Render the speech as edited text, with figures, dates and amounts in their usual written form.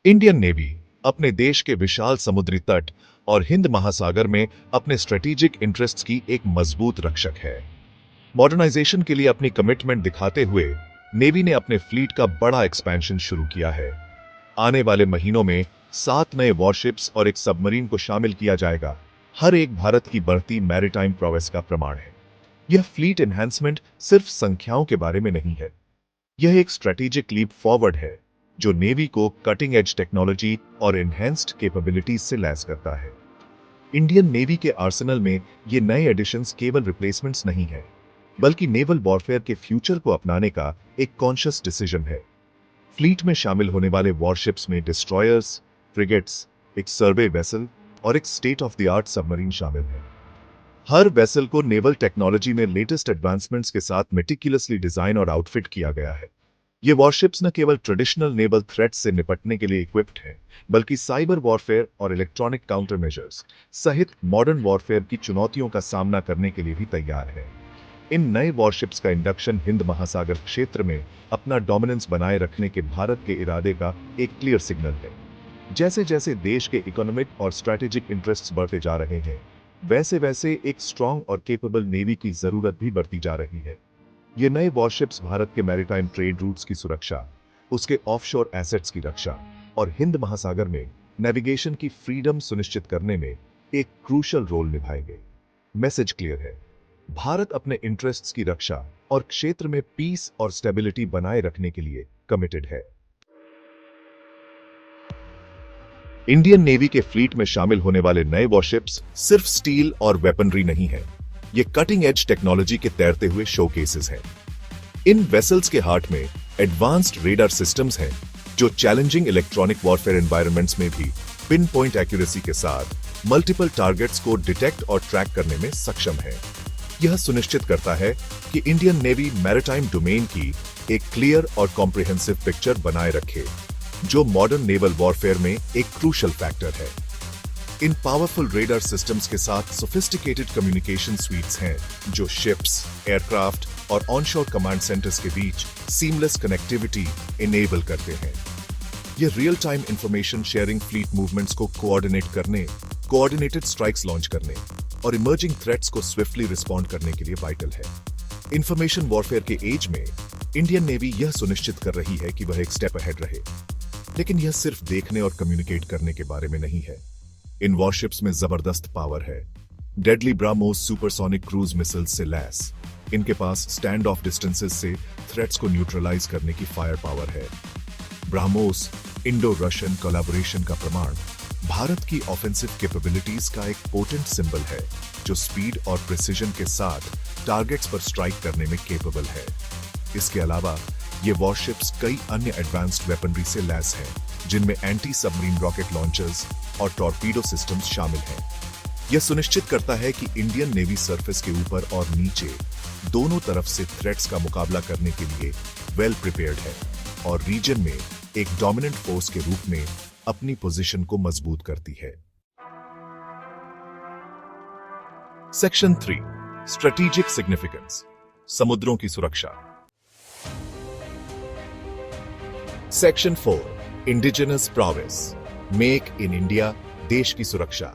Indian navy अपने देश के विशाल समुद्री तट और हिंद महासागर में अपने स्ट्रेटेजिक इंटरेस्ट्स की एक मजबूत रक्षक है। मॉडर्नाइजेशन के लिए अपनी कमिटमेंट दिखाते हुए नेवी ने अपने फ्लीट का बड़ा एक्सपेंशन शुरू किया है। आने वाले महीनों में 7 नए वॉरशिप्स और एक सबमरीन को शामिल किया जाएगा। हर एक भारत की बढ़ती मैरीटाइम प्रोवेस का प्रमाण है। यह फ्लीट एनहांसमेंट सिर्फ संख्याओं के बारे में नहीं है, यह एक स्ट्रेटेजिक लीप फॉरवर्ड है जो नेवी को कटिंग एज टेक्नोलॉजी और एनहेंस्ड कैपेबिलिटीज से लैस करता है। इंडियन नेवी के आर्सेनल में ये नए एडिशंस केवल रिप्लेसमेंट्स नहीं है, बल्कि नेवल वॉरफेयर के फ्यूचर को अपनाने का एक कॉन्शियस डिसीजन है। फ्लीट में शामिल होने वाले वॉरशिप्स में डिस्ट्रॉयर्स, फ्रिगेट्स, एक सर्वे वेसल और एक state of the art submarine शामिल है। हर वेसल को नेवल टेक्नोलॉजी में लेटेस्ट एडवांसमेंट्स के साथ मेटिकुलसली डिजाइन और आउटफिट किया गया है। ये वॉरशिप्स न केवल ट्रेडिशनल नेवल थ्रेट्स से निपटने के लिए इक्विप्ड हैं, बल्कि साइबर वॉरफेयर और इलेक्ट्रॉनिक काउंटर मेजर्स सहित मॉडर्न वॉरफेयर की चुनौतियों का सामना करने के लिए भी तैयार है। इन नए वॉरशिप्स का इंडक्शन हिंद महासागर क्षेत्र में अपना डोमिनेंस बनाए रखने के भारत के इरादे का एक क्लियर सिग्नल है। जैसे जैसे देश के इकोनॉमिक और स्ट्रैटेजिक इंटरेस्ट्स बढ़ते जा रहे हैं, वैसे वैसे एक स्ट्रॉन्ग और केपेबल नेवी की जरूरत भी बढ़ती जा रही है। ये नए वॉरशिप्स भारत के मैरीटाइम ट्रेड रूट्स की सुरक्षा, उसके ऑफशोर एसेट्स की रक्षा और हिंद महासागर में नेविगेशन की फ्रीडम सुनिश्चित करने में एक क्रूशल रोल निभाएंगे। मैसेज क्लियर है, भारत अपने इंटरेस्ट्स की रक्षा और क्षेत्र में पीस और स्टेबिलिटी बनाए रखने के लिए कमिटेड है। इंडियन नेवी के फ्लीट में शामिल होने वाले नए वॉरशिप्स सिर्फ स्टील और वेपनरी नहीं है, ये कटिंग एज टेक्नोलॉजी के तैरते हुए शोकेसेस हैं। इन वेसल्स के हार्ट में एडवांस्ड रेडार सिस्टम्स हैं जो चैलेंजिंग इलेक्ट्रॉनिक वॉरफेयर एनवायरनमेंट्स में भी पिन पॉइंट एक्यूरेसी के साथ मल्टीपल टारगेट्स को डिटेक्ट और ट्रैक करने में सक्षम है। यह सुनिश्चित करता है कि इंडियन नेवी मैरीटाइम डोमेन की एक क्लियर और कॉम्प्रिहेंसिव पिक्चर बनाए रखे, जो मॉडर्न नेवल वॉरफेयर में एक क्रूशल फैक्टर है। इन पावरफुल रेडार सिस्टम्स के साथ सोफिस्टिकेटेड कम्युनिकेशन स्वीट्स हैं जो शिप्स, एयरक्राफ्ट और ऑनशोर कमांड सेंटर्स के बीच सीमलेस कनेक्टिविटी इनेबल करते हैं। ये real time information sharing, fleet movements को कोऑर्डिनेट करने, कोऑर्डिनेटेड स्ट्राइक्स लॉन्च करने और इमर्जिंग थ्रेट्स को स्विफ्टली रिस्पॉन्ड करने के लिए वाइटल है। इंफॉर्मेशन वॉरफेयर के एज में इंडियन नेवी यह सुनिश्चित कर रही है कि वह एक स्टेप अहेड रहे। लेकिन यह सिर्फ देखने और कम्युनिकेट करने के बारे में नहीं है। इन वॉरशिप्स में जबरदस्त पावर है। Deadly BrahMos supersonic cruise missiles से लैस, इनके पास स्टैंड ऑफ डिस्टेंसेस से थ्रेट्स को न्यूट्रलाइज करने की फायर पावर है। ब्राह्मोस इंडो रशियन कोलैबोरेशन का प्रमाण भारत की ऑफेंसिव कैपेबिलिटीज का एक पोटेंट सिंबल है जो स्पीड और प्रिसिजन के साथ टारगेट्स पर स्ट्राइक करने में केपेबल है। इसके अलावा ये वॉरशिप्स कई अन्य एडवांस्ड वेपनरी से लैस हैं, जिनमें एंटी सबमरीन रॉकेट लॉन्चर्स और टॉर्पीडो सिस्टम्स शामिल हैं। यह सुनिश्चित करता है कि इंडियन नेवी सरफेस के ऊपर और नीचे दोनों तरफ से थ्रेट्स का मुकाबला करने के लिए वेल प्रिपेयर्ड है और रीजन में एक डोमिनेंट फोर्स के रूप में अपनी पोजीशन को मजबूत करती है। सेक्शन 3, स्ट्रेटेजिक सिग्निफिकेंस, समुद्रों की सुरक्षा। Section 4, indigenous prowess, make in India, देश की सुरक्षा।